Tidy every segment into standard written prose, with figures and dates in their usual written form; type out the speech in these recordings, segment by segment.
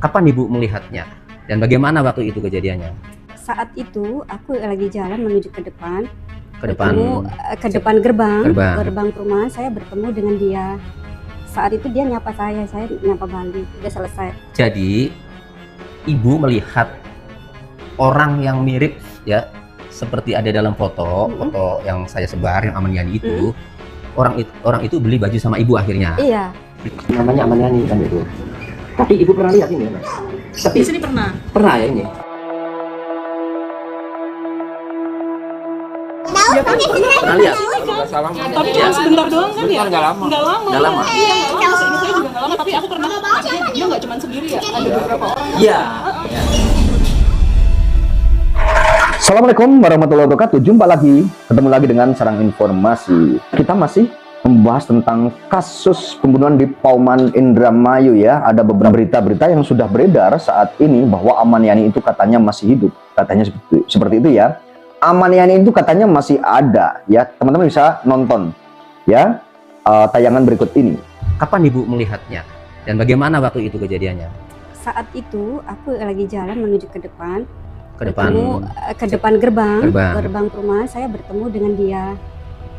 Kapan Ibu melihatnya? Dan bagaimana waktu itu kejadiannya? Saat itu aku lagi jalan menuju ke depan. Ke depan Ke depan gerbang gerbang. perumahan, saya bertemu dengan dia. Saat itu dia nyapa saya nyapa balik. Udah selesai. Jadi Ibu melihat orang yang mirip ya seperti ada dalam foto yang saya sebar yang Aman Yani itu. Orang itu beli baju sama Ibu akhirnya. Iya. Namanya Aman Yani kan itu. Tapi Ibu pernah lihat ini, Mas? Tapi Di sini pernah. pernah ya ini. Iya kan? Pernah lihat? Tapi cuma sebentar doang kan ya? Nggak lama. Nggak lama. Nggak lama. Iya, nggak lama. Seingat saya juga nggak lama. Tapi aku pernah. Dia nggak cuma sendiri ya. Ada beberapa orang. Iya. Assalamualaikum warahmatullahi wabarakatuh. Jumpa lagi, ketemu lagi dengan Sarang Informasi. Kita masih membahas tentang kasus pembunuhan di Pauman Indramayu ya. Ada beberapa berita-berita yang sudah beredar saat ini bahwa Aman Yani itu katanya masih hidup. Katanya seperti itu ya. Aman Yani itu katanya masih ada ya. Teman-teman bisa nonton ya tayangan berikut ini. Kapan Ibu melihatnya? Dan bagaimana waktu itu kejadiannya? Saat itu aku lagi jalan menuju ke depan. Ke depan Ke depan gerbang gerbang. perumahan, saya bertemu dengan dia.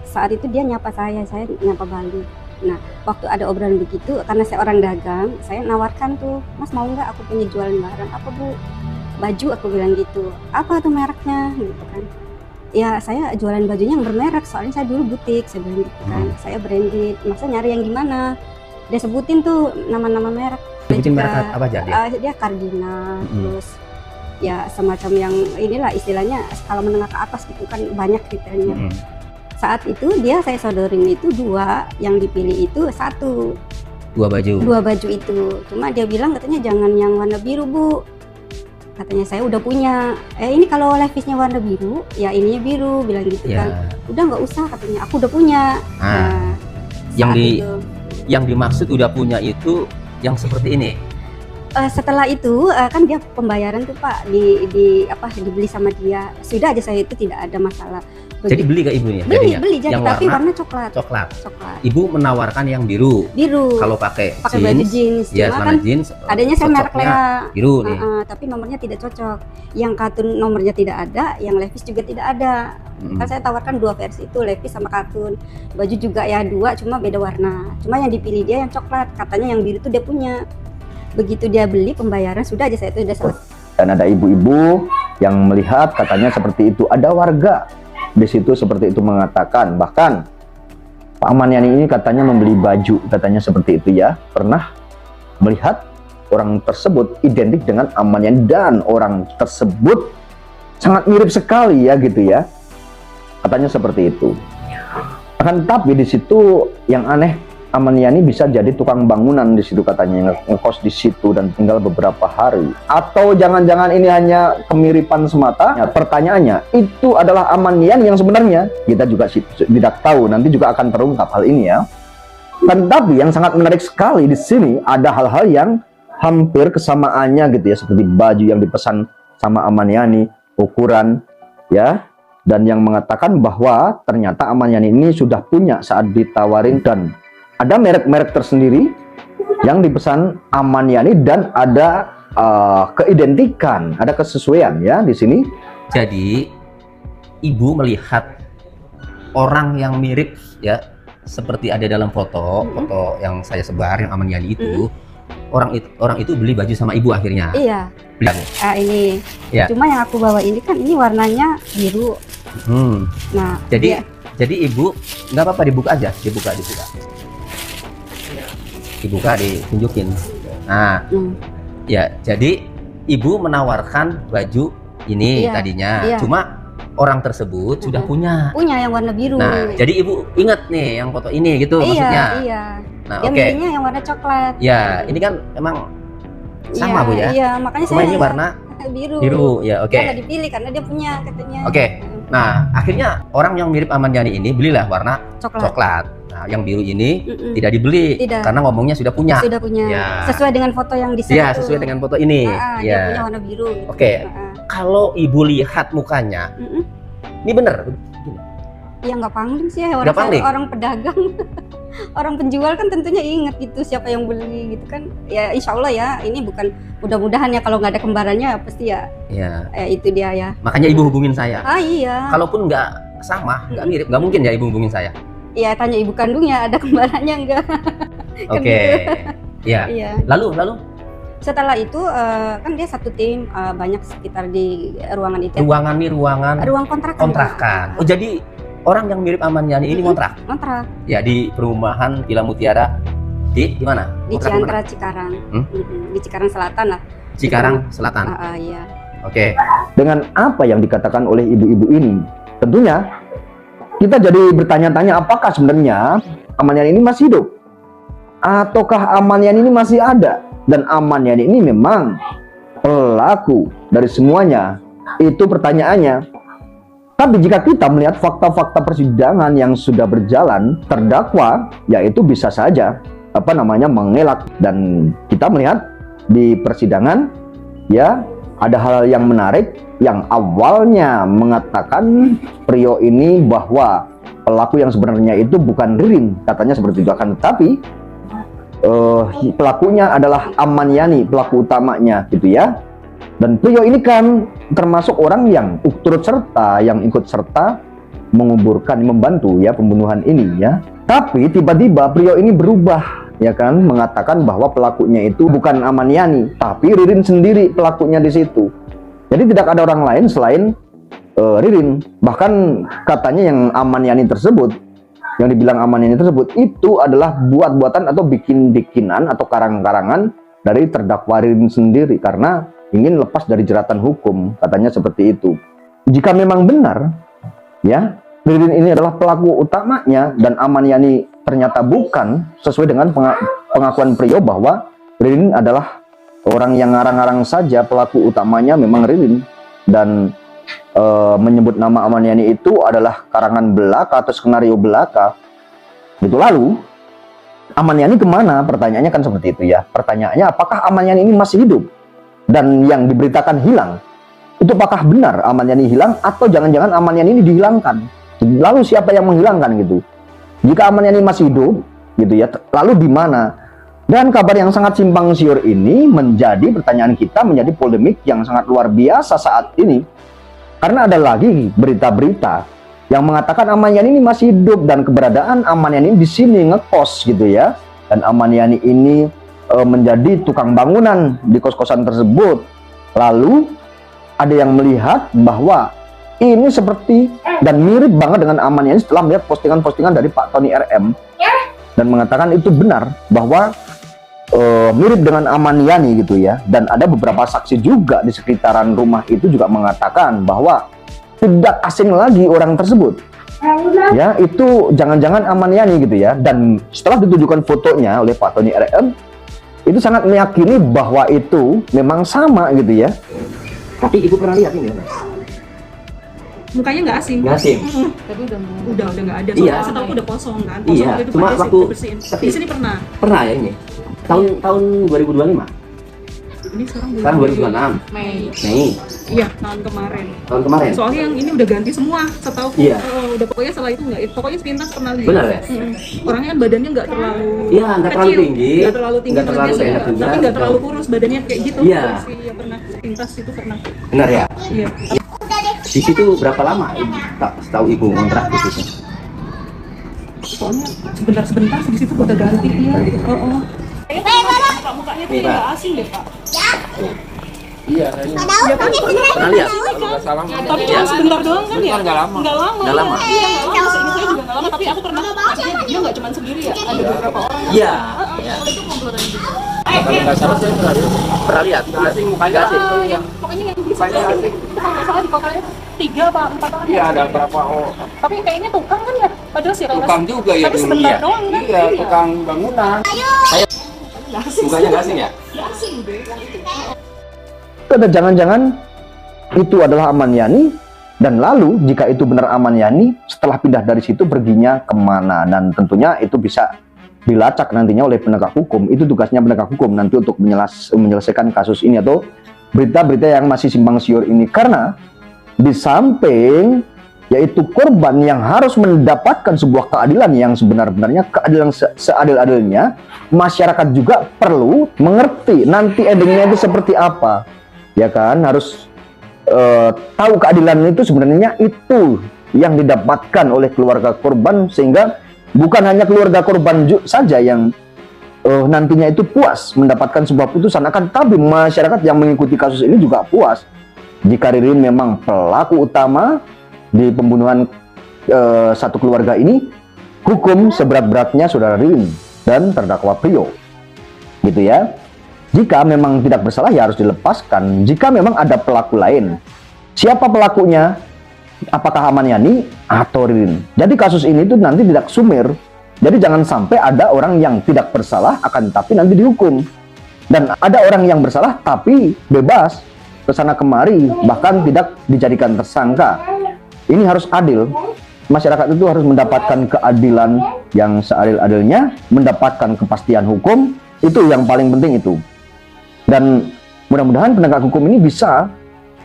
Saat itu dia nyapa saya nyapa balik. Nah, waktu ada obrolan begitu, karena saya orang dagang, saya nawarkan tuh, Mas mau nggak aku punya jualan barang? Apa Bu? Baju, aku bilang gitu. Apa tuh mereknya? Gitu kan. Ya saya jualan bajunya yang bermerek, soalnya saya dulu butik, saya bilang gitu kan. Saya branded, maksudnya nyari yang gimana? Dia sebutin tuh nama-nama merek. Sebutin Dia merek juga, apa aja dia? dia Cardinal, terus ya semacam yang inilah istilahnya kalau menengah ke atas gitu kan, banyak detailnya. Saat itu saya sodorin itu dua, yang dipilih itu satu. Dua baju itu. Cuma dia bilang katanya jangan yang warna biru Bu. Katanya saya udah punya. Ini kalau levisnya warna biru, ya ininya biru, bilang gitu ya. kan. Udah nggak usah katanya, aku udah punya. Nah, yang dimaksud udah punya itu yang seperti ini. Setelah itu kan dia pembayaran tuh Pak dibeli sama dia. Sudah aja saya itu tidak ada masalah. Jadi beli ke ibunya? Beli jadi, yang tapi warna coklat. Coklat. Ibu menawarkan yang biru. Kalau pakai baju jeans. Ya, Cuma celana kan jeans. adanya saya merek Lea. Biru nih. Tapi nomornya tidak cocok. Yang katun nomornya tidak ada, yang levis juga tidak ada. Kan saya tawarkan dua versi itu, levis sama katun. Baju juga ya dua, cuma beda warna. Cuma yang dipilih dia yang coklat. Katanya yang biru itu dia punya. Begitu dia beli pembayaran, sudah aja saya itu udah selesai. Dan ada ibu-ibu yang melihat katanya seperti itu. Ada warga di situ seperti itu mengatakan, bahkan Pak Aman Yani ini katanya membeli baju, katanya seperti itu ya. Pernah melihat orang tersebut identik dengan Aman Yani dan orang tersebut sangat mirip sekali ya gitu ya. Katanya seperti itu. Akan tapi di situ yang aneh, Aman Yani bisa jadi tukang bangunan di situ katanya, ngekos di situ dan tinggal beberapa hari. Atau jangan-jangan ini hanya kemiripan semata? Ya, pertanyaannya, itu adalah Aman Yani yang sebenarnya? Kita juga tidak tahu, nanti juga akan terungkap hal ini ya. Dan tapi yang sangat menarik sekali di sini ada hal-hal yang hampir kesamaannya gitu ya, seperti baju yang dipesan sama Aman Yani, ukuran ya. Dan yang mengatakan bahwa ternyata Aman Yani ini sudah punya saat ditawarin, dan ada merek-merek tersendiri yang dipesan Aman Yani dan ada keidentikan, ada kesesuaian ya di sini. Jadi Ibu melihat orang yang mirip ya seperti ada dalam foto yang saya sebar yang Aman Yani itu. Orang itu beli baju sama Ibu akhirnya. Iya. Ini. Ya. Cuma yang aku bawa ini kan ini warnanya biru. Nah, jadi Ibu nggak apa-apa dibuka aja, dibuka. Dibuka, ditunjukin. Nah, ya jadi Ibu menawarkan baju ini tadinya, cuma orang tersebut sudah punya yang warna biru. Nah, jadi Ibu ingat nih yang foto ini gitu maksudnya. Iya. Nah, dia milihnya yang warna coklat. Ya, ini kan emang sama Bu ya. Iya, makanya cuma saya ini warna biru. Ya, oke. Dia nggak dipilih karena dia punya katanya. Oke. Nah, akhirnya orang yang mirip Aman Yani ini belilah warna coklat. Nah, yang biru ini tidak dibeli karena ngomongnya sudah punya. Ya. Sesuai dengan foto yang di sana. Ya, sesuai dengan foto ini. Dia punya warna biru. Oke. Kalau Ibu lihat mukanya, ini bener. Ya nggak pangling sih ya, Nggak pangling? orang pedagang. Orang penjual kan tentunya ingat gitu siapa yang beli gitu kan. Ya insya Allah ya, ini bukan, mudah-mudahan ya kalau nggak ada kembarannya pasti ya, Iya. itu dia ya. Makanya ibu hubungin saya. Ah iya. Kalaupun nggak sama, nggak mirip, nggak mungkin ya ibu hubungin saya. Ya tanya ibu kandungnya ada kembarannya enggak. Kan Oke. gitu. Iya. Iya. Lalu Setelah itu kan dia satu tim, banyak sekitar di ruangan itu. ruangan nih ruangan Ruang kontrakan. kontrakan. Oh jadi orang yang mirip Aman Yani ini kontrak? Kontrak Ya di perumahan Villa Mutiara di mana? di Kontrak Ciantra mana? Cikarang. Hmm? Di Cikarang Selatan lah. Cikarang Selatan. Iya. Oke. Dengan apa yang dikatakan oleh ibu-ibu ini, tentunya kita jadi bertanya-tanya apakah sebenarnya Aman Yani ini masih hidup? Ataukah Aman Yani ini masih ada? Dan Aman Yani ini memang pelaku dari semuanya? Itu pertanyaannya. Tapi jika kita melihat fakta-fakta persidangan yang sudah berjalan, terdakwa yaitu bisa saja mengelak, dan kita melihat di persidangan ya ada hal yang menarik yang awalnya mengatakan Prio ini bahwa pelaku yang sebenarnya itu bukan Ririn, katanya seperti itu, akan tetapi pelakunya adalah Aman Yani, pelaku utamanya gitu ya. Dan Prio ini kan termasuk orang yang turut serta, yang ikut serta menguburkan, membantu ya pembunuhan ini ya. Tapi tiba-tiba Prio ini berubah ya kan, mengatakan bahwa pelakunya itu bukan Aman Yani, tapi Ririn sendiri pelakunya di situ. Jadi tidak ada orang lain selain Ririn. Bahkan katanya yang Aman Yani tersebut, yang dibilang Aman Yani tersebut itu adalah buat-buatan atau bikin-bikinan atau karang-karangan dari terdakwa Ririn sendiri karena ingin lepas dari jeratan hukum, katanya seperti itu. Jika memang benar ya Ririn ini adalah pelaku utamanya dan Aman Yani ternyata bukan, sesuai dengan pengakuan Prio bahwa Ririn adalah orang yang ngarang-ngarang saja, pelaku utamanya memang Ririn, dan menyebut nama Aman Yani itu adalah karangan belaka atau skenario belaka. Itu lalu Aman Yani kemana? Pertanyaannya kan seperti itu ya. Pertanyaannya apakah Aman Yani ini masih hidup? Dan yang diberitakan hilang, itu apakah benar Aman Yani hilang atau jangan-jangan Aman Yani ini dihilangkan? Lalu siapa yang menghilangkan gitu? Jika Aman Yani masih hidup gitu ya, lalu di mana? Dan kabar yang sangat simpang siur ini menjadi pertanyaan kita, menjadi polemik yang sangat luar biasa saat ini. Karena ada lagi berita-berita yang mengatakan Aman Yani ini masih hidup dan keberadaan Aman Yani di sini ngekos gitu ya. Dan Aman Yani ini menjadi tukang bangunan di kos-kosan tersebut. Lalu ada yang melihat bahwa ini seperti dan mirip banget dengan Aman Yani setelah melihat postingan-postingan dari Pak Tony RM dan mengatakan itu benar bahwa mirip dengan Aman Yani gitu ya. Dan ada beberapa saksi juga di sekitaran rumah itu juga mengatakan bahwa tidak asing lagi orang tersebut ya, itu jangan-jangan Aman Yani gitu ya. Dan setelah ditunjukkan fotonya oleh Pak Tony RM, itu sangat meyakini bahwa itu memang sama gitu ya. Tapi ibu pernah lihat ini Mas? Mukanya nggak asing. Nggak asing. Tapi udah nggak ada. Iya. Soalnya setahu udah kosong kan. Iya, Kosong itu cuma pada waktu- bersihin. tapi- Di sini pernah. Pernah ya ini? Tahun 2025? Ini sekarang Sekarang 2026. Mei. Iya, tahun kemarin. Tahun kemarin? Soalnya yang ini udah ganti semua, setahu Iya. udah pokoknya setelah itu nggak, pokoknya sepintas pernah lihat. Benar ya? Orangnya kan badannya nggak terlalu Iya, nggak terlalu kecil, tinggi, nggak terlalu tinggi, nggak terlalu maksudnya pendek sih, juga. tapi nggak terlalu kurus, badannya kayak gitu. Iya. Iya, pernah sepintas itu pernah. Benar ya? Iya. Di situ berapa lama setahu ibu kontrak di situ? Soalnya sebentar-sebentar di situ udah ganti dia. Oh. Mukanya tuh Nih, Pak. nggak asing deh Pak. Iya, Iya kan? pernah lihat? Tapi cuma sebentar doang kan ya? Nggak lama. Nggak lama. Nggak lama? Iya, nggak lama. Seingat saya juga nggak lama. Tapi aku pernah, maksudnya dia nggak cuma sendiri ya. Ada beberapa orang. Iya. Kalau itu komplotan juga. Pernah lihat? Asing mukanya asing. Yang pokoknya yang di situ, kalau nggak salah di kotaknya 3 apa 4 orang. Iya ada berapa Tapi kayaknya tukang kan ya? Padahal sih tukang juga ya tapi dulu sebentar ya. doang kan? Iya tukang bangunan. Mukanya nggak asing ya? Kata jangan-jangan itu adalah Aman Yani, dan lalu jika itu benar Aman Yani, setelah pindah dari situ perginya kemana? Dan tentunya itu bisa dilacak nantinya oleh penegak hukum. Itu tugasnya penegak hukum nanti untuk menyelesaikan kasus ini atau berita-berita yang masih simpang siur ini. Karena di samping yaitu korban yang harus mendapatkan sebuah keadilan yang sebenar-benarnya, keadilan seadil-adilnya. Masyarakat juga perlu mengerti nanti endingnya itu seperti apa, ya kan? Harus tahu keadilan itu sebenarnya itu yang didapatkan oleh keluarga korban, sehingga bukan hanya keluarga korban saja yang nantinya itu puas mendapatkan sebuah putusan, akan tapi masyarakat yang mengikuti kasus ini juga puas jika Ririn memang pelaku utama di pembunuhan satu keluarga ini. Hukum seberat-beratnya saudara Ririn dan terdakwa Prio, gitu ya. Jika memang tidak bersalah ya harus dilepaskan. Jika memang ada pelaku lain, siapa pelakunya? Apakah Aman Yani atau Ririn? Jadi kasus ini tuh nanti tidak sumir. Jadi jangan sampai ada orang yang tidak bersalah akan tapi nanti dihukum, dan ada orang yang bersalah tapi bebas kesana kemari bahkan tidak dijadikan tersangka. Ini harus adil. Masyarakat itu harus mendapatkan keadilan yang seadil-adilnya, mendapatkan kepastian hukum, itu yang paling penting itu. Dan mudah-mudahan penegak hukum ini bisa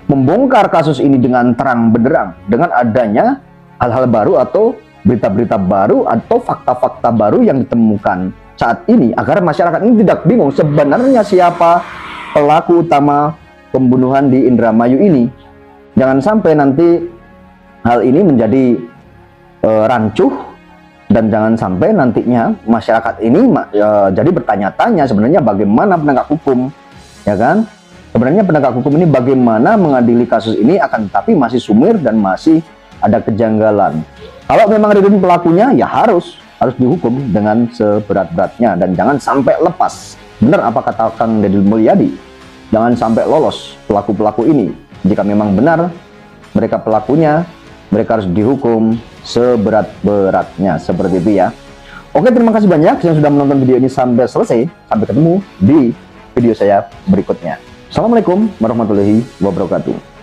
membongkar kasus ini dengan terang benderang, dengan adanya hal-hal baru atau berita-berita baru atau fakta-fakta baru yang ditemukan saat ini, agar masyarakat ini tidak bingung sebenarnya siapa pelaku utama pembunuhan di Indramayu ini. Jangan sampai nanti hal ini menjadi rancuh, dan jangan sampai nantinya masyarakat ini jadi bertanya-tanya sebenarnya bagaimana penegak hukum, ya kan? Sebenarnya penegak hukum ini bagaimana mengadili kasus ini, akan tapi masih sumir dan masih ada kejanggalan. Kalau memang Ririn pelakunya ya harus dihukum dengan seberat-beratnya, dan jangan sampai lepas. Benar apa kata Kang Deddy Mulyadi, jangan sampai lolos pelaku-pelaku ini. Jika memang benar mereka pelakunya, mereka harus dihukum seberat-beratnya, seperti itu ya. Oke, terima kasih banyak yang sudah menonton video ini sampai selesai. Sampai ketemu di video saya berikutnya. Assalamualaikum warahmatullahi wabarakatuh.